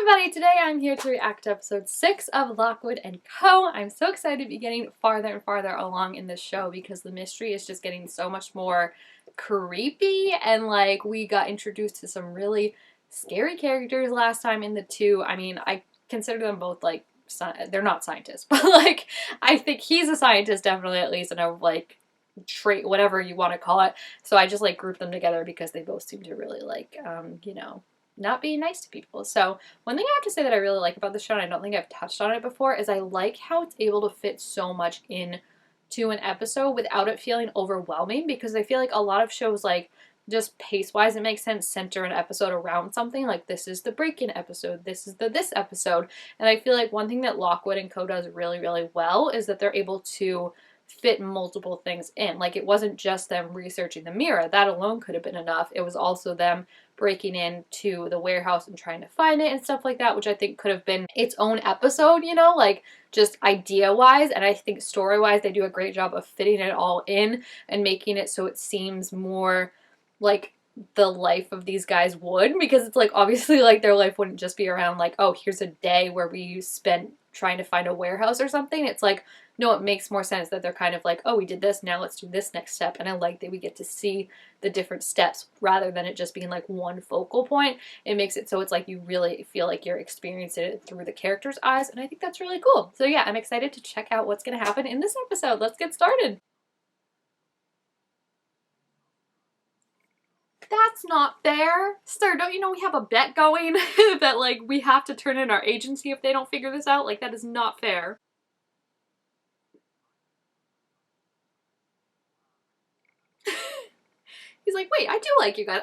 everybody, today I'm here to react to episode 6 of Lockwood and Co. I'm so excited to be getting farther and farther along in this show because the mystery is just getting so much more creepy, and like we got introduced to some really scary characters last time in the two. I mean, I consider them both like, they're not scientists, but like I think he's a scientist definitely, at least in a like trait, whatever you want to call it. So I just like grouped them together because they both seem to really like, not being nice to people. So one thing I have to say that I really like about the show, and I don't think I've touched on it before, is I like how it's able to fit so much in to an episode without it feeling overwhelming, because I feel like a lot of shows, like, just pace-wise, it makes sense, center an episode around something. Like, this is the break-in episode, this is the this episode. And I feel like one thing that Lockwood and Co. does really, really well is that they're able to fit multiple things in. Like, it wasn't just them researching the mirror. That alone could have been enough. It was also them breaking into the warehouse and trying to find it and stuff like that, which I think could have been its own episode, you know, like just idea-wise. And I think story-wise, they do a great job of fitting it all in and making it so it seems more like the life of these guys would, because it's like, obviously, like, their life wouldn't just be around like, oh, here's a day where we spent trying to find a warehouse or something. It's like, no, it makes more sense that they're kind of like, oh, we did this, now let's do this next step. And I like that we get to see the different steps rather than it just being like one focal point. It makes it so it's like you really feel like you're experiencing it through the character's eyes, and I think that's really cool. So yeah, I'm excited to check out what's going to happen in this episode. Let's get started. That's not fair. Sir, don't you know we have a bet going that, like, we have to turn in our agency if they don't figure this out? Like, that is not fair. He's like, wait, I do like you guys.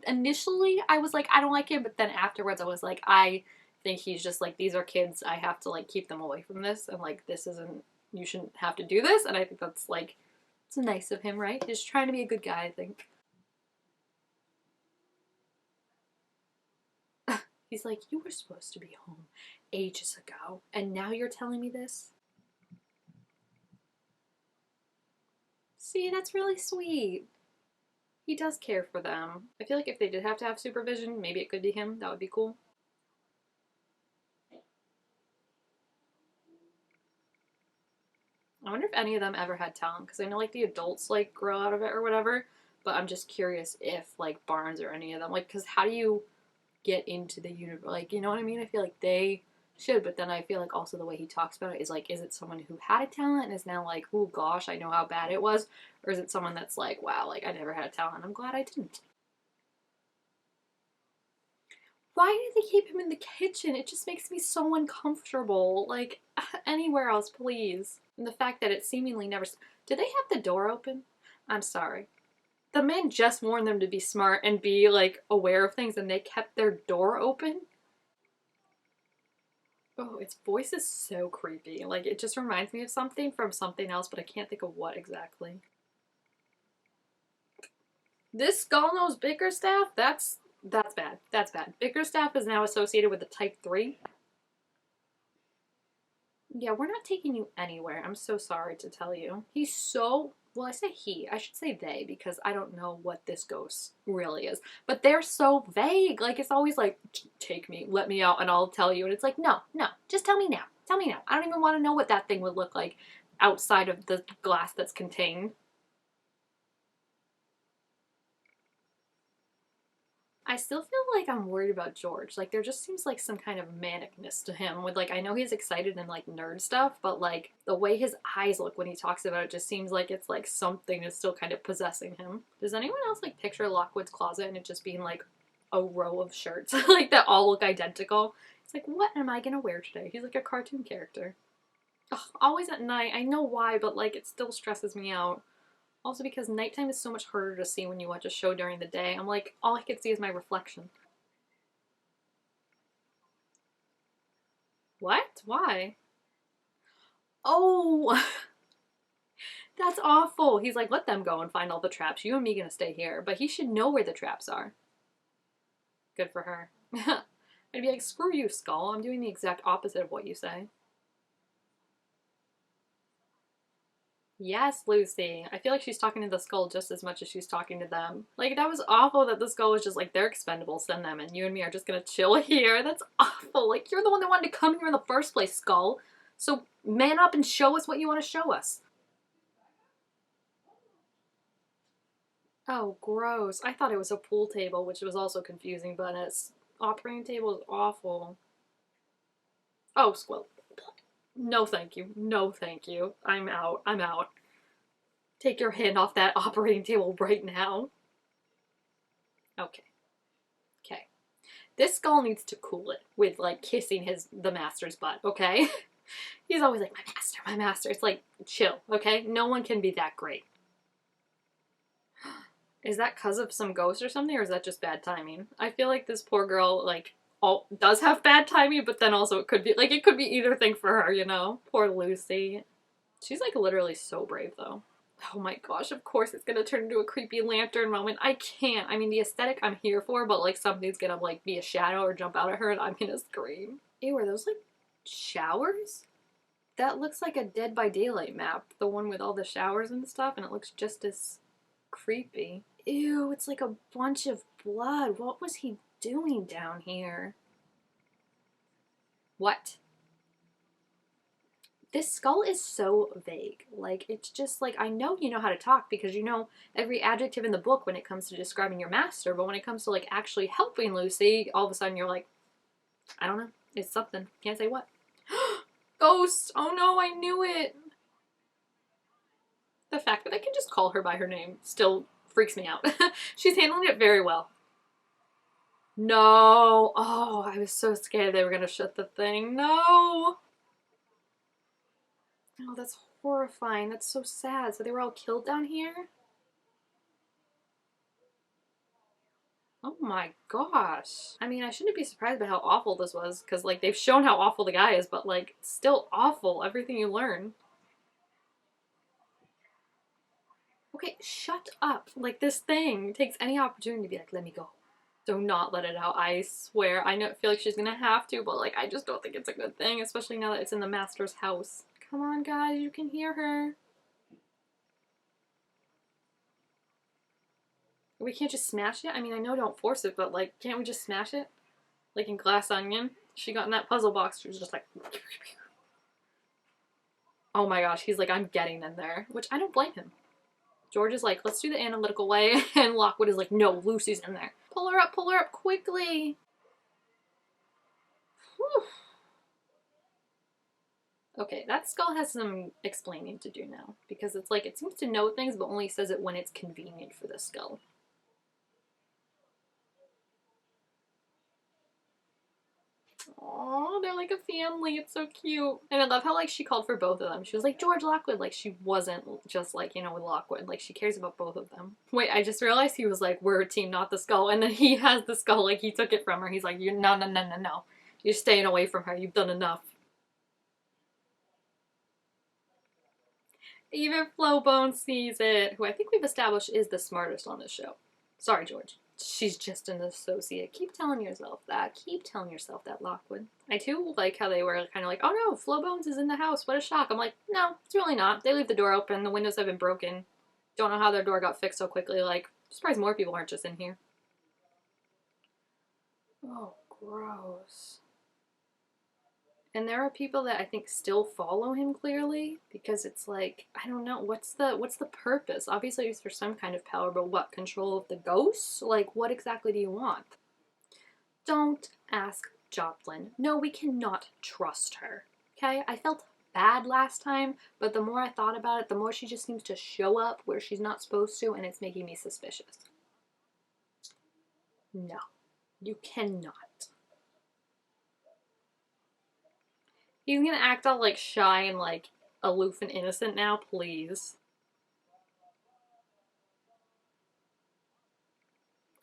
Initially, I was like, I don't like him, but then afterwards I was like, I think he's just like, these are kids, I have to, like, keep them away from this, and, like, this isn't, you shouldn't have to do this, and I think that's, like, it's nice of him, right? He's trying to be a good guy, I think. He's like, you were supposed to be home ages ago, and now you're telling me this? See, that's really sweet. He does care for them. I feel like if they did have to have supervision, maybe it could be him. That would be cool. I wonder if any of them ever had talent, because I know, like, the adults, like, grow out of it or whatever, but I'm just curious if, like, Barnes or any of them, like, because how do you get into the universe? Like, you know what I mean? I feel like they should, but then I feel like also the way he talks about it is like, is it someone who had a talent and is now like, oh gosh, I know how bad it was? Or is it someone that's like, wow, like, I never had a talent, I'm glad I didn't. Why did they keep him in the kitchen? It just makes me so uncomfortable. Like, anywhere else, please. And the fact that it seemingly never... Did they have the door open? I'm sorry. The man just warned them to be smart and be, like, aware of things, and they kept their door open? Oh, its voice is so creepy. Like, it just reminds me of something from something else, but I can't think of what exactly. This Skull-Nosed Bickerstaff? That's bad. That's bad. Bickerstaff is now associated with the Type 3. Yeah, we're not taking you anywhere. I'm so sorry to tell you. He's so... Well, I say he. I should say they, because I don't know what this ghost really is. But they're so vague. Like, it's always like, take me, let me out, and I'll tell you. And it's like, no, no, just tell me now. Tell me now. I don't even want to know what that thing would look like outside of the glass that's contained. I still feel like I'm worried about George. Like, there just seems like some kind of manicness to him with, like, I know he's excited and, like, nerd stuff, but, like, the way his eyes look when he talks about it just seems like it's, like, something is still kind of possessing him. Does anyone else, like, picture Lockwood's closet and it just being, like, a row of shirts, like, that all look identical? It's like, what am I gonna wear today? He's like a cartoon character. Ugh, always at night. I know why, but, like, it still stresses me out. Also, because nighttime is so much harder to see when you watch a show during the day. I'm like, all I can see is my reflection. What? Why? Oh, that's awful. He's like, let them go and find all the traps. You and me gonna stay here. But he should know where the traps are. Good for her. I'd be like, screw you, Skull. I'm doing the exact opposite of what you say. Yes, Lucy. I feel like she's talking to the skull just as much as she's talking to them. Like, that was awful that the skull was just like, they're expendable, send them, and you and me are just gonna chill here. That's awful. Like, you're the one that wanted to come here in the first place, skull. So man up and show us what you want to show us. Oh, gross. I thought it was a pool table, which was also confusing, but its operating table is awful. Oh, Squill. No, thank you. No, thank you. I'm out. I'm out. Take your hand off that operating table right now. Okay. Okay. This skull needs to cool it with, like, kissing the master's butt, okay? He's always like, my master, my master. It's like, chill, okay? No one can be that great. Is that because of some ghost or something, or is that just bad timing? I feel like this poor girl, like, does have bad timing, but then also it could be either thing for her, you know? Poor Lucy. She's, like, literally so brave, though. Oh my gosh, of course it's gonna turn into a creepy lantern moment. I can't. I mean, the aesthetic I'm here for, but, like, something's gonna, like, be a shadow or jump out at her and I'm gonna scream. Ew, are those, like, showers? That looks like a Dead by Daylight map. The one with all the showers and stuff, and it looks just as creepy. Ew, it's like a bunch of blood. What was he doing down here? What? This skull is so vague. Like, it's just like, I know you know how to talk because you know every adjective in the book when it comes to describing your master, but when it comes to, like, actually helping Lucy, all of a sudden you're like, I don't know. It's something. Can't say what. Ghost! Oh no, I knew it! The fact that I can just call her by her name still freaks me out. She's handling it very well. No! Oh, I was so scared they were gonna shut the thing. No! Oh, that's horrifying. That's so sad. So they were all killed down here? Oh my gosh. I mean, I shouldn't be surprised by how awful this was, because, like, they've shown how awful the guy is, but, like, still awful, everything you learn. Okay, shut up. Like, this thing takes any opportunity to be like, let me go. Do not let it out, I swear. I know, feel like she's gonna have to, but, like, I just don't think it's a good thing, especially now that it's in the master's house. Come on, guys, you can hear her. We can't just smash it? I mean, I know don't force it, but, like, can't we just smash it? Like in Glass Onion? She got in that puzzle box, she was just like... Oh my gosh, he's like, I'm getting in there. Which, I don't blame him. George is like, let's do the analytical way, and Lockwood is like, no, Lucy's in there. Pull her up quickly! Whew. Okay, that skull has some explaining to do now, because it's like, it seems to know things, but only says it when it's convenient for the skull. Aww, they're like a family. It's so cute. And I love how, like, she called for both of them. She was like, George, Lockwood. Like, she wasn't just, like, you know, with Lockwood. Like, she cares about both of them. Wait, I just realized he was like, we're a team, not the skull. And then he has the skull. Like, he took it from her. He's like, no. You're staying away from her. You've done enough. Even Flowbone sees it, who I think we've established is the smartest on this show. Sorry, George. She's just an associate. Keep telling yourself that. Keep telling yourself that, Lockwood. I too like how they were kind of like, oh no, Flowbones is in the house. What a shock. I'm like, no, it's really not. They leave the door open. The windows have been broken. Don't know how their door got fixed so quickly. Like, I'm surprised more people aren't just in here. Oh, gross. And there are people that I think still follow him clearly because it's like, I don't know, what's the purpose? Obviously it's for some kind of power, but what, control of the ghosts? Like, what exactly do you want? Don't ask Joplin. No, we cannot trust her. Okay? I felt bad last time, but the more I thought about it, the more she just seems to show up where she's not supposed to, and it's making me suspicious. No. You cannot. He's gonna act all, like, shy and, like, aloof and innocent now, please.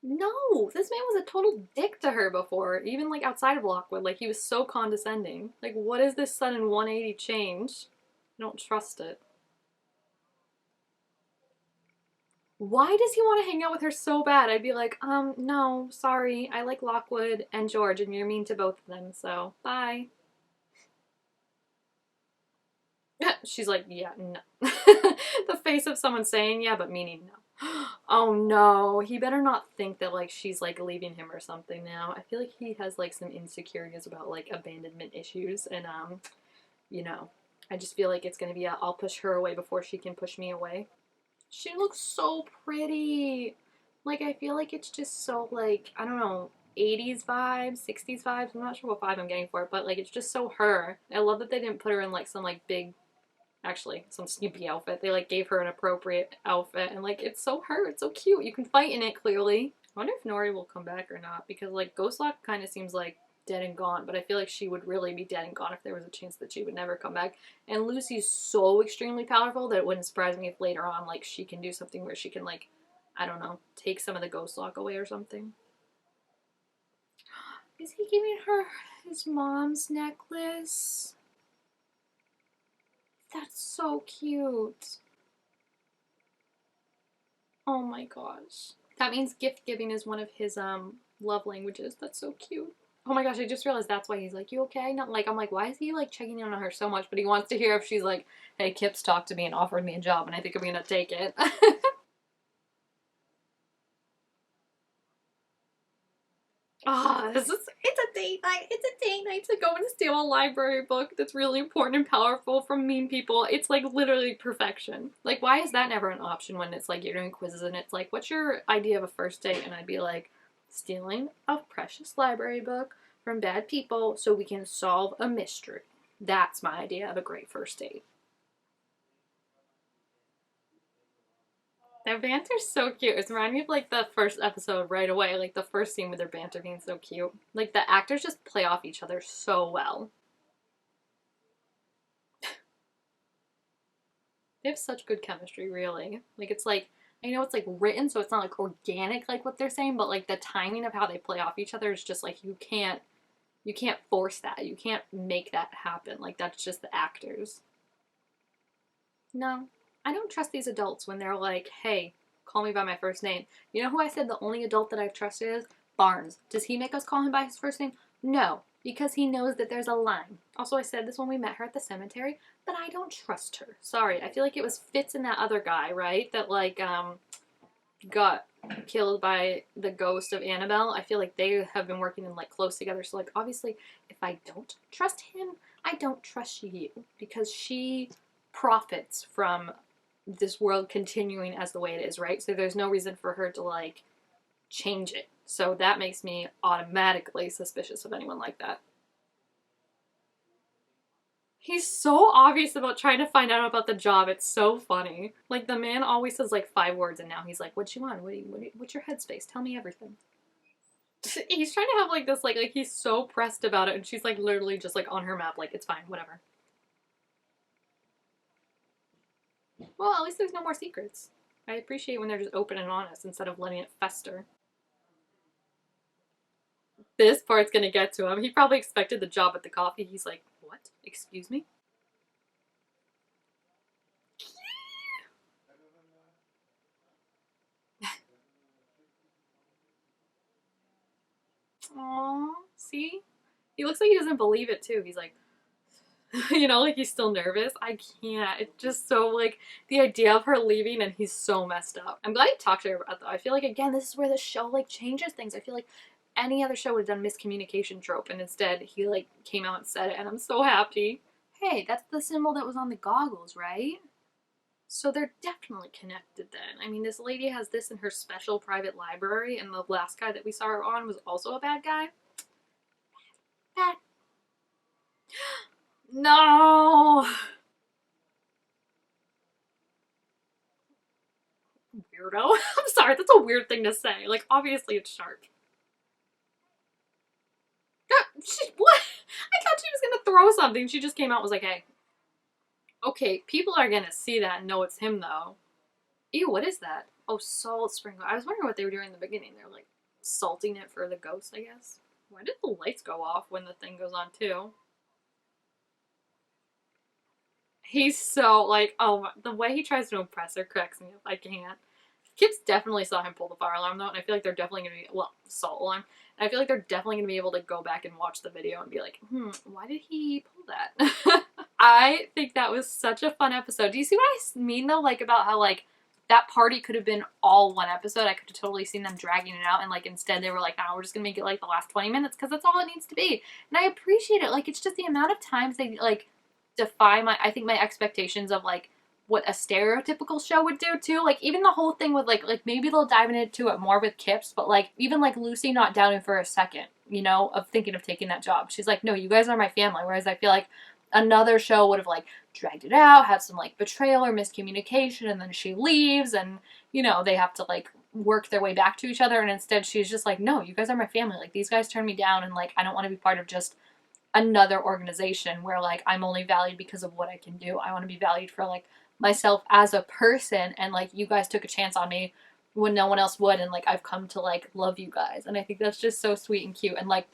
No! This man was a total dick to her before, even, like, outside of Lockwood. Like, he was so condescending. Like, what is this sudden 180 change? I don't trust it. Why does he want to hang out with her so bad? I'd be like, no, sorry. I like Lockwood and George, and you're mean to both of them, so bye. She's like, yeah, no. face of someone saying yeah, but meaning no. Oh no, he better not think that like she's like leaving him or something now. I feel like he has like some insecurities about like abandonment issues and you know, I just feel like it's gonna be a I'll push her away before she can push me away. She looks so pretty. Like I feel like it's just so like, I don't know, 80s vibes, 60s vibes. I'm not sure what vibe I'm getting for it, but like it's just so her. I love that they didn't put her in like some like big, actually some Snoopy outfit. They like gave her an appropriate outfit and like it's so her. It's so cute. You can fight in it clearly. I wonder if Nori will come back or not because like Ghostlock kind of seems like dead and gone, but I feel like she would really be dead and gone if there was a chance that she would never come back. And Lucy's so extremely powerful that it wouldn't surprise me if later on like she can do something where she can like, I don't know, take some of the Ghostlock away or something. Is he giving her his mom's necklace? That's so cute. Oh my gosh. That means gift giving is one of his love languages. That's so cute. Oh my gosh, I just realized that's why he's like, you okay? Not like, I'm like, why is he like checking in on her so much? But he wants to hear if she's like, hey, Kip's talked to me and offered me a job and I think I'm gonna take it. Ah, it's a date night. It's a date night to go and steal a library book that's really important and powerful from mean people. It's like literally perfection. Like, why is that never an option when it's like you're doing quizzes and it's like, what's your idea of a first date? And I'd be like, stealing a precious library book from bad people so we can solve a mystery. That's my idea of a great first date. Their banter's so cute. It's reminding me of like the first episode right away, like the first scene with their banter being so cute. Like the actors just play off each other so well. They have such good chemistry, really. Like it's like I know it's like written, so it's not like organic like what they're saying, but like the timing of how they play off each other is just like you can't force that. You can't make that happen. Like that's just the actors. No, I don't trust these adults when they're like, hey, call me by my first name. You know who I said the only adult that I've trusted is? Barnes. Does he make us call him by his first name? No, because he knows that there's a line. Also, I said this when we met her at the cemetery, but I don't trust her. Sorry, I feel like it was Fitz and that other guy, right? That like got killed by the ghost of Annabelle. I feel like they have been working in like close together. So like obviously, if I don't trust him, I don't trust you because she profits from this world continuing as the way it is, right? So there's no reason for her to like change it. So that makes me automatically suspicious of anyone like that. He's so obvious about trying to find out about the job. It's so funny. Like the man always says like 5 words, and now he's like, "What you want? What's your headspace? Tell me everything." He's trying to have like this like he's so pressed about it, and she's like literally just like on her map, like it's fine, whatever. Well, at least there's no more secrets. I appreciate when they're just open and honest instead of letting it fester. This part's gonna get to him. He probably expected the job at the coffee. He's like, what? Excuse me? Aww, see? He looks like he doesn't believe it too. He's like, you know, like he's still nervous. I can't. It's just so like the idea of her leaving and he's so messed up. I'm glad he talked to her about it though. I feel like again, this is where the show like changes things. I feel like any other show would have done miscommunication trope and instead he like came out and said it and I'm so happy. Hey, that's the symbol that was on the goggles, right? So they're definitely connected then. I mean, this lady has this in her special private library, and the last guy that we saw her on was also a bad guy. Bad. No! Weirdo. I'm sorry, that's a weird thing to say. Like, obviously it's sharp. What? I thought she was gonna throw something. She just came out and was like, hey. Okay, people are gonna see that and know it's him, though. Ew, what is that? Oh, salt sprinkle. I was wondering what they were doing in the beginning. They're like salting it for the ghost, I guess. Why did the lights go off when the thing goes on too? He's so like, oh, the way he tries to impress her cracks me up. I can't. Kids definitely saw him pull the fire alarm though, and I feel like they're definitely gonna be salt alarm. And I feel like they're definitely gonna be able to go back and watch the video and be like, why did he pull that? I think that was such a fun episode. Do you see what I mean though? Like about how like that party could have been all one episode. I could have totally seen them dragging it out, and like instead they were like, "No, we're just gonna make it like the last 20 minutes because that's all it needs to be." And I appreciate it. Like it's just the amount of times they like defy my I think my expectations of like what a stereotypical show would do too. Like even the whole thing with like maybe they'll dive into it more with Kips, but like even like Lucy not doubting for a second, you know, of thinking of taking that job. She's like, no, you guys are my family. Whereas I feel like another show would have like dragged it out, had some like betrayal or miscommunication, and then she leaves, and you know they have to like work their way back to each other. And instead she's just like, no, you guys are my family. Like these guys turned me down, and like I don't want to be part of just another organization where like I'm only valued because of what I can do. I want to be valued for like myself as a person, and like you guys took a chance on me when no one else would, and like I've come to like love you guys. And I think that's just so sweet and cute. And like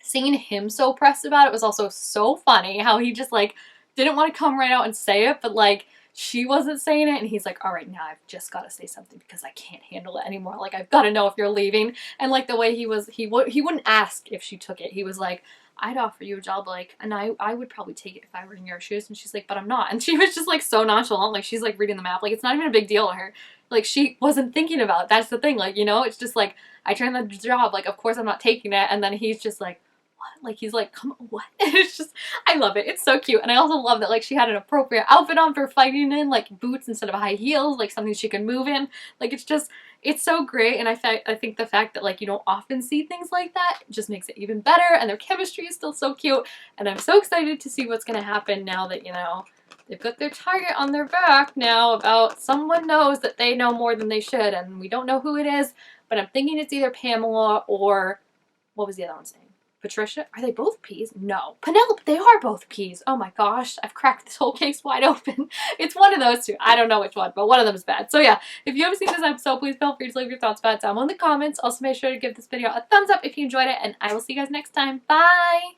seeing him so pressed about it was also so funny, how he just like didn't want to come right out and say it, but like she wasn't saying it, and he's like, all right, now I've just got to say something because I can't handle it anymore. Like I've got to know if you're leaving. And like the way he wouldn't ask if she took it. He was like, I'd offer you a job, like, and I would probably take it if I were in your shoes. And she's like, but I'm not. And she was just like so nonchalant, like she's like reading the map, like it's not even a big deal to her. Like she wasn't thinking about it. That's the thing, like, you know, it's just like I turned the job, like of course I'm not taking it. And then he's just like, what? Like he's like, come on, what? It's just, I love it. It's so cute. And I also love that like she had an appropriate outfit on for fighting in, like boots instead of high heels, like something she can move in. Like it's just, it's so great. And I think the fact that like you don't often see things like that just makes it even better. And their chemistry is still so cute. And I'm so excited to see what's going to happen now that, you know, they've got their target on their back now about someone knows that they know more than they should. And we don't know who it is, but I'm thinking it's either Pamela or, what was the other one's name? Patricia? Are they both P's? No. Penelope, they are both P's. Oh my gosh, I've cracked this whole case wide open. It's one of those two. I don't know which one, but one of them is bad. So yeah, if you haven't seen this episode, please feel free to leave your thoughts about it down in the comments. Also make sure to give this video a thumbs up if you enjoyed it, and I will see you guys next time. Bye!